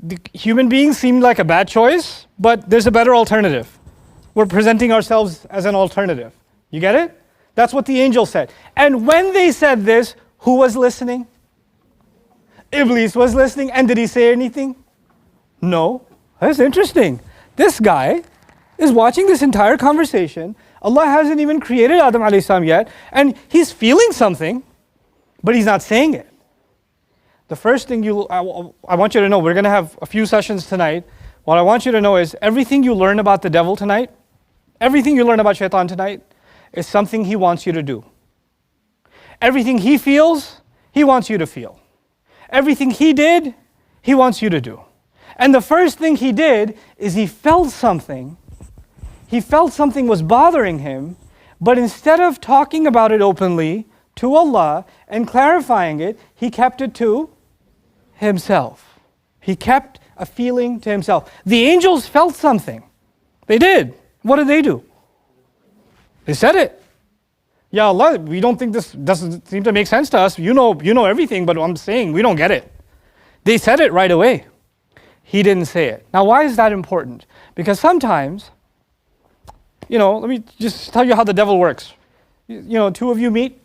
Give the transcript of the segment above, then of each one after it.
the human beings seem like a bad choice, but there's a better alternative. We're presenting ourselves as an alternative. You get it? That's what the angel said. And when they said this, who was listening? Iblis was listening. And did he say anything? No. That's interesting. This guy is watching this entire conversation. Allah hasn't even created Adam alayhi salam yet. And he's feeling something, but he's not saying it. The first thing I want you to know, we're going to have a few sessions tonight. What I want you to know is everything you learn about the devil tonight, everything you learn about shaitan tonight, is something he wants you to do. Everything he feels, he wants you to feel. Everything he did, he wants you to do. And the first thing he did is he felt something. He felt something was bothering him, but instead of talking about it openly to Allah and clarifying it, he kept it to himself. He kept a feeling to himself. The angels felt something. They did. What did they do? They said it. Ya Allah, we don't think this doesn't seem to make sense to us. You know everything, but I'm saying we don't get it. They said it right away. He didn't say it. Now, why is that important? Because sometimes, let me just tell you how the devil works. Two of you meet,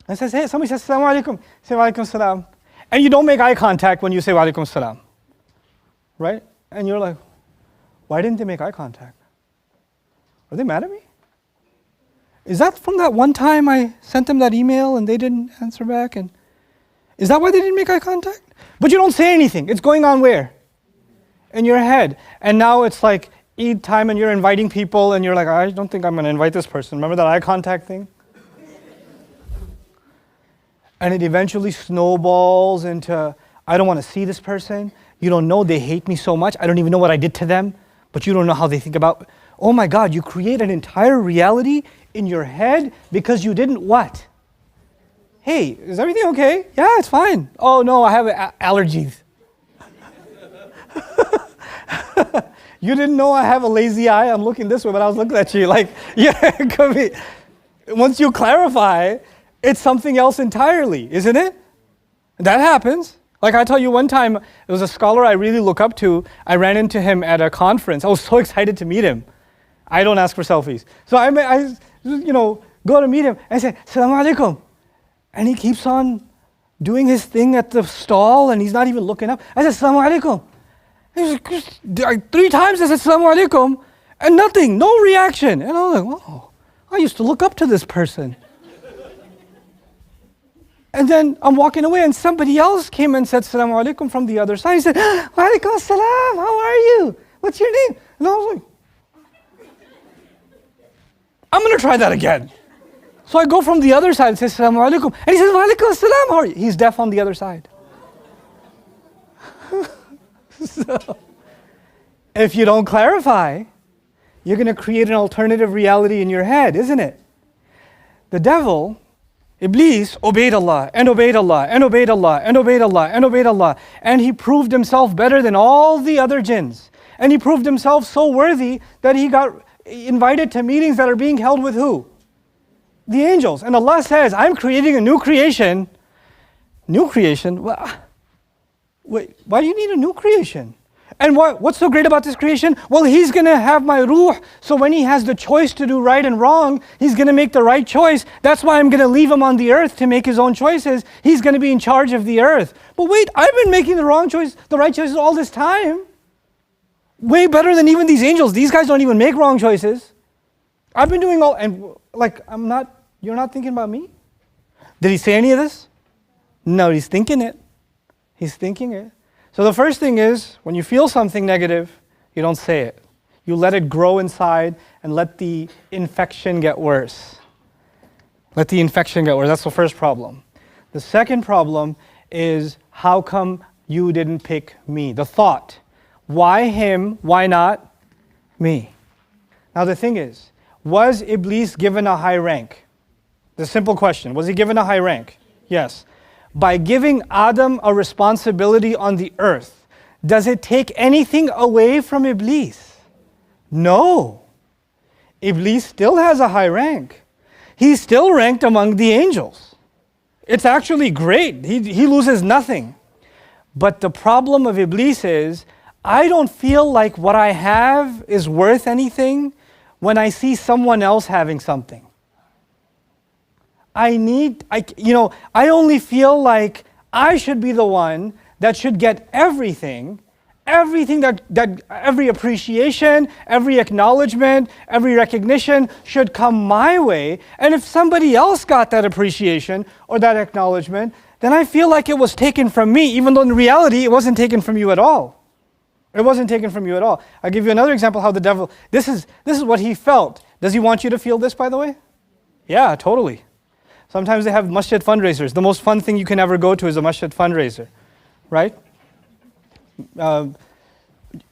and somebody says, Assalamu alaikum. Say, wa alaikum salam. And you don't make eye contact when you say, wa alaikum salam. Right? And you're like, why didn't they make eye contact? Are they mad at me? Is that from that one time I sent them that email and they didn't answer back? And is that why they didn't make eye contact? But you don't say anything. It's going on where? In your head. And now it's like Eid time and you're inviting people and you're like, I don't think I'm going to invite this person. Remember that eye contact thing? And it eventually snowballs into, I don't want to see this person. You don't know they hate me so much. I don't even know what I did to them. But you don't know how they think about. Oh my God, you create an entire reality in your head because you didn't what? Hey, is everything okay? Yeah, it's fine. Oh no, I have allergies. You didn't know I have a lazy eye? I'm looking this way, but I was looking at you like, yeah, it could be. Once you clarify, it's something else entirely, isn't it? That happens. Like I tell you one time, there was a scholar I really look up to. I ran into him at a conference. I was so excited to meet him. I don't ask for selfies. So I go to meet him and I say, Assalamu alaikum. And he keeps on doing his thing at the stall and he's not even looking up. I said, Assalamu alaikum. Like 3 times I said, Assalamu alaikum. And nothing, no reaction. And I was like, oh, I used to look up to this person. And then I'm walking away and somebody else came and said, Assalamu alaikum from the other side. He said, Wa alaikum assalam, how are you? What's your name? And I was like, I'm going to try that again. So I go from the other side and say, Assalamu alaikum. And he says, Wa alaikum assalam, how are you? He's deaf on the other side. So, if you don't clarify, you're going to create an alternative reality in your head, isn't it? The devil, Iblis, obeyed Allah, and obeyed Allah, and obeyed Allah, and obeyed Allah, and obeyed Allah. And he proved himself better than all the other jinns. And he proved himself so worthy that he got invited to meetings that are being held with who? The angels. And Allah says, I'm creating a new creation. New creation? Wait, why do you need a new creation? And what's so great about this creation? Well, he's going to have my ruh, so when he has the choice to do right and wrong, he's going to make the right choice. That's why I'm going to leave him on the earth to make his own choices. He's going to be in charge of the earth. But wait, I've been making the right choices all this time. Way better than even these angels. These guys don't even make wrong choices. I've been doing all, and like, you're not thinking about me? Did he say any of this? No, he's thinking it. He's thinking it. So the first thing is, when you feel something negative, you don't say it. You let it grow inside and let the infection get worse. Let the infection get worse. That's the first problem. The second problem is, how come you didn't pick me? The thought. Why him? Why not me? Now the thing is, was Iblis given a high rank? The simple question, was he given a high rank? Yes. By giving Adam a responsibility on the earth, does it take anything away from Iblis? No. Iblis still has a high rank. He's still ranked among the angels. It's actually great. He loses nothing. But the problem of Iblis is, I don't feel like what I have is worth anything when I see someone else having something. I only feel like I should be the one that should get everything that every appreciation, every acknowledgement, every recognition should come my way. And if somebody else got that appreciation or that acknowledgement, then I feel like it was taken from me, even though in reality it wasn't taken from you at all. It wasn't taken from you at all. I'll give you another example how the devil, this is what he felt. Does he want you to feel this, by the way? Yeah, totally. Sometimes they have masjid fundraisers. The most fun thing you can ever go to is a masjid fundraiser, right?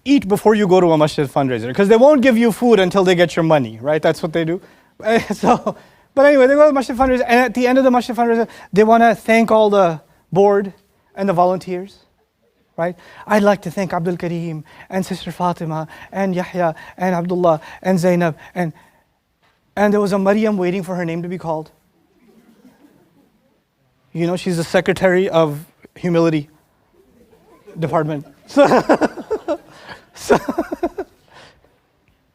Eat before you go to a masjid fundraiser, because they won't give you food until they get your money, right? That's what they do. But anyway, they go to the masjid fundraiser, and at the end of the masjid fundraiser, they want to thank all the board and the volunteers, right? I'd like to thank Abdul Kareem and Sister Fatima and Yahya and Abdullah and Zainab, and there was a Maryam waiting for her name to be called. You know, she's the secretary of humility department. So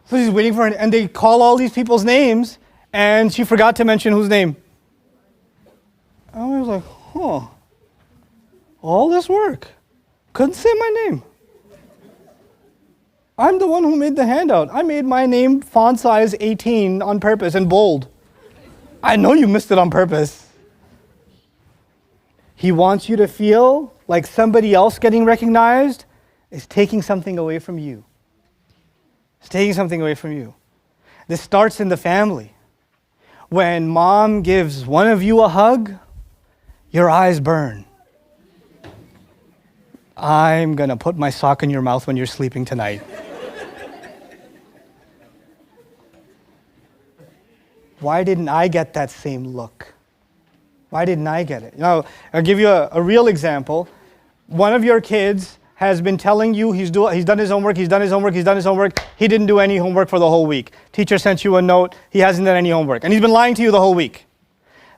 she's waiting for her, and they call all these people's names, and she forgot to mention whose name. I was like, all this work, couldn't say my name. I'm the one who made the handout. I made my name font size 18 on purpose and bold. I know you missed it on purpose. He wants you to feel like somebody else getting recognized is taking something away from you. It's taking something away from you. This starts in the family. When mom gives one of you a hug, your eyes burn. I'm going to put my sock in your mouth when you're sleeping tonight. Why didn't I get that same look? Why didn't I get it? Now, I'll give you a real example. One of your kids has been telling you he's done his homework, he didn't do any homework for the whole week. Teacher sent you a note, he hasn't done any homework. And he's been lying to you the whole week.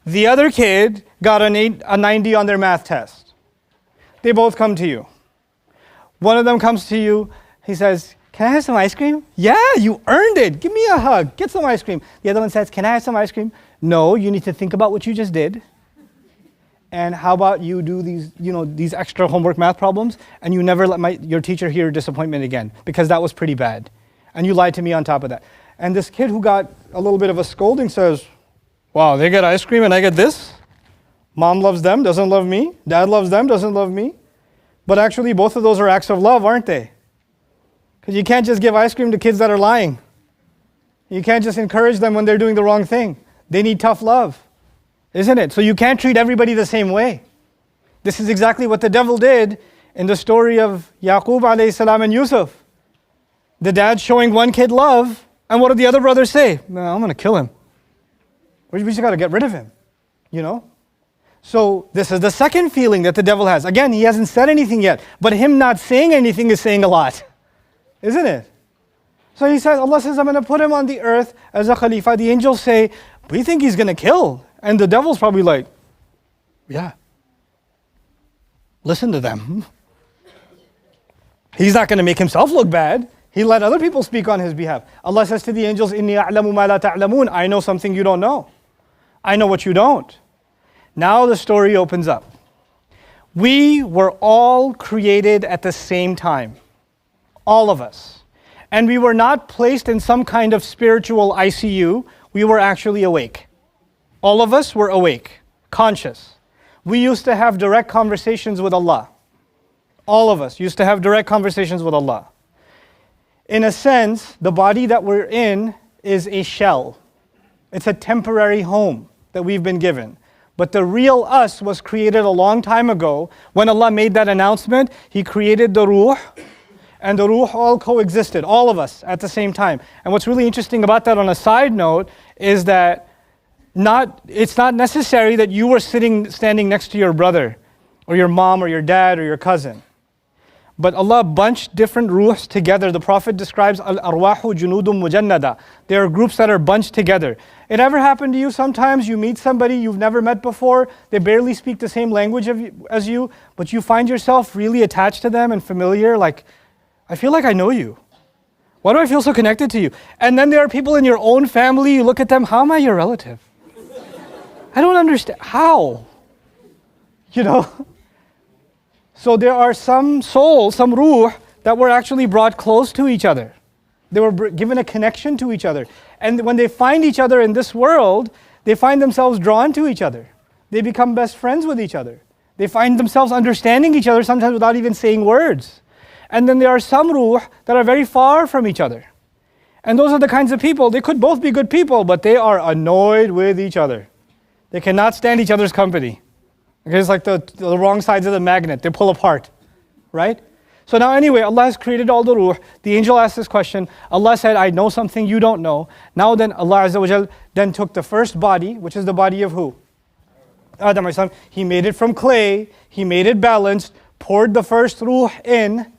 The other kid got a 90 on their math test. They both come to you. One of them comes to you, he says, "Can I have some ice cream?" "Yeah, you earned it. Give me a hug. Get some ice cream." The other one says, "Can I have some ice cream?" "No, you need to think about what you just did. And how about you do these extra homework math problems, and you never let your teacher hear disappointment again, because that was pretty bad. And you lied to me on top of that." And this kid who got a little bit of a scolding says, "Wow, they get ice cream and I get this? Mom loves them, doesn't love me. Dad loves them, doesn't love me." But actually, both of those are acts of love, aren't they? Because you can't just give ice cream to kids that are lying. You can't just encourage them when they're doing the wrong thing. They need tough love. Isn't it? So you can't treat everybody the same way. This is exactly what the devil did in the story of Yaqub alayhi salam and Yusuf. The dad showing one kid love, and what did the other brothers say? "No, I'm going to kill him. We just got to get rid of him." You know? So this is the second feeling that the devil has. Again, he hasn't said anything yet, but him not saying anything is saying a lot. Isn't it? So he says, Allah says, "I'm going to put him on the earth as a khalifa." The angels say, "We think he's going to kill." And the devil's probably like, "Yeah, listen to them." He's not going to make himself look bad. He let other people speak on his behalf. Allah says to the angels, "Inni a'lamu ma la ta'lamun." I know something you don't know. I know what you don't. Now the story opens up. We were all created at the same time. All of us. And we were not placed in some kind of spiritual ICU. We were actually awake. All of us were awake, conscious. We used to have direct conversations with Allah. All of us used to have direct conversations with Allah. In a sense, the body that we're in is a shell. It's a temporary home that we've been given. But the real us was created a long time ago. When Allah made that announcement, He created the ruh, and the ruh all coexisted, all of us at the same time. And what's really interesting about that on a side note is that it's not necessary that you were standing next to your brother or your mom or your dad or your cousin. But Allah bunched different ruhs together. The Prophet describes al-arwahu junudum mujannada. There are groups that are bunched together. It ever happened to you sometimes you meet somebody you've never met before, they barely speak the same language as you, but you find yourself really attached to them and familiar, like, I feel like I know you. Why do I feel so connected to you? And then there are people in your own family, you look at them, how am I your relative? I don't understand, how? You know? So there are some souls, some ruh, that were actually brought close to each other. They were given a connection to each other. And when they find each other in this world, they find themselves drawn to each other. They become best friends with each other. They find themselves understanding each other sometimes without even saying words. And then there are some ruh that are very far from each other. And those are the kinds of people, they could both be good people, but they are annoyed with each other. They cannot stand each other's company. Okay, it's like the wrong sides of the magnet, they pull apart, right? So now anyway, Allah has created all the ruh. The angel asked this question. Allah said, I know something you don't know. Now then Allah Azza wa Jal then took the first body, which is the body of who? Adam alayhi salam. He made it from clay, he made it balanced, poured the first ruh in,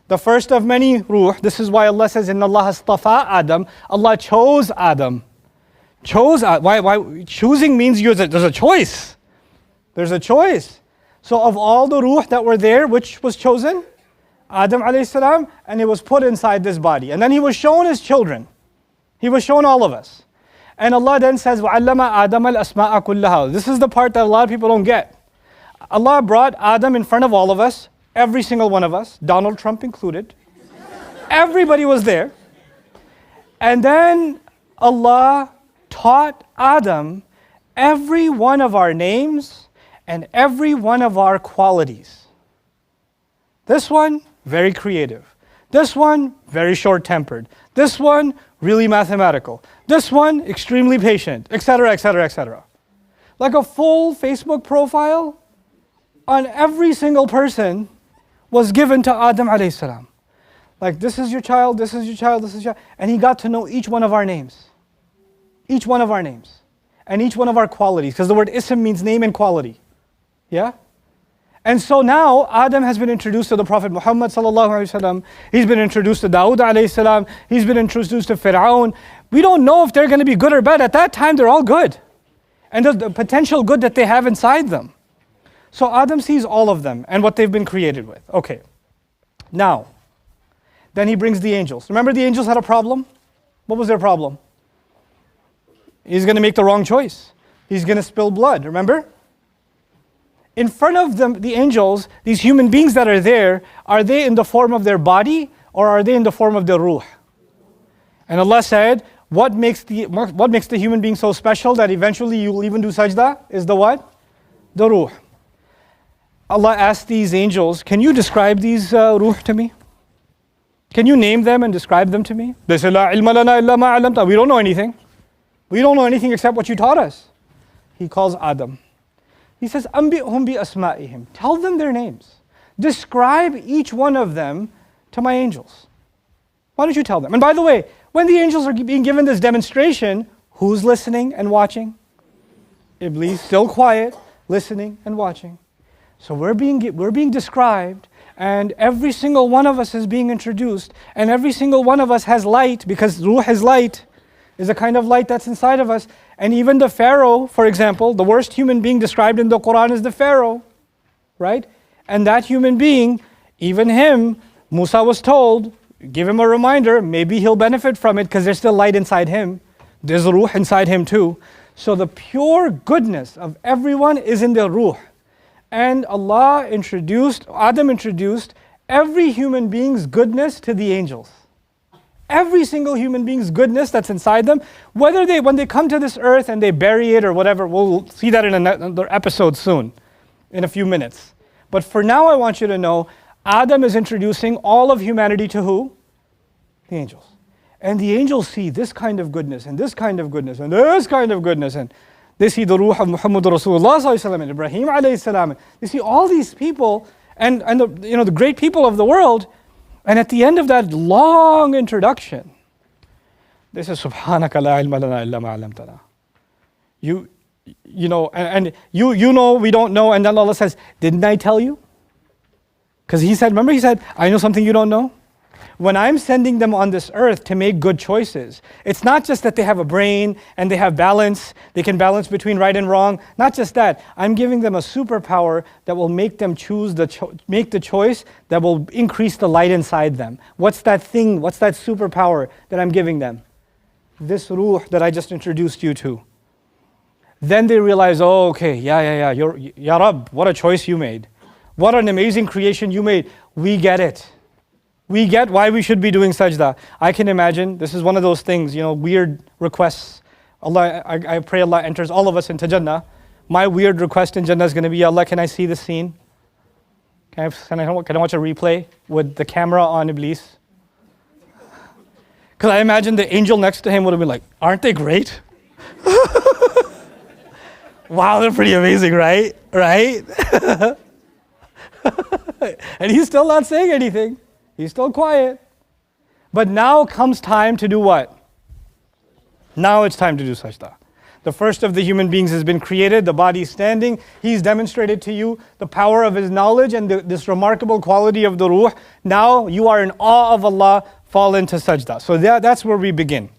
the first of many ruh. This is why Allah says, Inna Allah astafa Adam. Allah chose Adam. Why? Choosing means there's a choice. There's a choice. So of all the ruh that were there, which was chosen? Adam alayhi salam, and it was put inside this body. And then he was shown his children. He was shown all of us. And Allah then says, وَعَلَّمَ آدَمَ الْأَسْمَاءَ كُلَّهَا. This is the part that a lot of people don't get. Allah brought Adam in front of all of us, every single one of us, Donald Trump included. Everybody was there. And then Allah taught Adam every one of our names and every one of our qualities. This one, very creative. This one, very short-tempered. This one, really mathematical. This one, extremely patient, etc., etc., etc. Like a full Facebook profile on every single person was given to Adam alayhi salam. Like, this is your child, this is your child, this is your child. And he got to know each one of our names. Each one of our names. And each one of our qualities. Because the word ism means name and quality. Yeah? And so now Adam has been introduced to the Prophet Muhammad sallallahu alaihi wasallam. He's been introduced to Dawood alayhi salam. He's been introduced to Fir'aun. We don't know if they're going to be good or bad. At that time, they're all good. And there's the potential good that they have inside them. So Adam sees all of them and what they've been created with. Okay. Now, then he brings the angels. Remember the angels had a problem? What was their problem? He's going to make the wrong choice. He's going to spill blood, remember? In front of them, the angels, these human beings that are there, are they in the form of their body or are they in the form of their ruh? And Allah said, what makes the human being so special that eventually you will even do sajda is the what? The ruh. Allah asked these angels, can you describe these ruh to me? Can you name them and describe them to me? They said, La ilma lana illa ma 'allamta. We don't know anything. We don't know anything except what you taught us. He calls Adam. He says, أَنْبِئْهُمْ بِأَسْمَائِهِمْ. Tell them their names. Describe each one of them to my angels. Why don't you tell them? And by the way, when the angels are being given this demonstration, who's listening and watching? Iblis, still quiet, listening and watching. So we're being described, and every single one of us is being introduced, and every single one of us has light, because ruh is light, is a kind of light that's inside of us. And even the Pharaoh, for example, the worst human being described in the Quran is the Pharaoh, right? And that human being, even him, Musa was told, give him a reminder, maybe he'll benefit from it because there's still light inside him. There's ruh inside him too. So the pure goodness of everyone is in the ruh. And Adam introduced every human being's goodness to the angels. Every single human being's goodness that's inside them, when they come to this earth and they bury it or whatever, we'll see that in another episode soon, in a few minutes. But for now, I want you to know, Adam is introducing all of humanity to who? The angels. And the angels see this kind of goodness, and this kind of goodness, and this kind of goodness, and they see the ruh of Muhammad Rasulullah sallallahu alaihi wasallam and Ibrahim alayhi salam. They see all these people, and the great people of the world. And at the end of that long introduction, they say, Subhanaka la ilma lana illa ma 'allamtana. You know we don't know, and then Allah says, didn't I tell you? Because he said, remember he said, I know something you don't know? When I'm sending them on this earth to make good choices, it's not just that they have a brain and they have balance, they can balance between right and wrong. Not just that, I'm giving them a superpower that will make them make the choice that will increase the light inside them. What's that thing, what's that superpower that I'm giving them? This ruh that I just introduced you to. Then they realize, oh, okay, yeah, Ya Rab, what a choice you made. What an amazing creation you made. We get it. We get why we should be doing sajda. I can imagine, this is one of those things, weird requests. Allah, I pray Allah enters all of us into Jannah. My weird request in Jannah is going to be, Allah, can I see the scene? Can I watch a replay with the camera on Iblis? Because I imagine the angel next to him would have been like, aren't they great? Wow, they're pretty amazing, right? Right? And he's still not saying anything. He's still quiet. But now comes time to do what? Now it's time to do sajda. The first of the human beings has been created, the body is standing. He's demonstrated to you the power of his knowledge and this remarkable quality of the ruh. Now you are in awe of Allah, fall into sajda. So that's where we begin.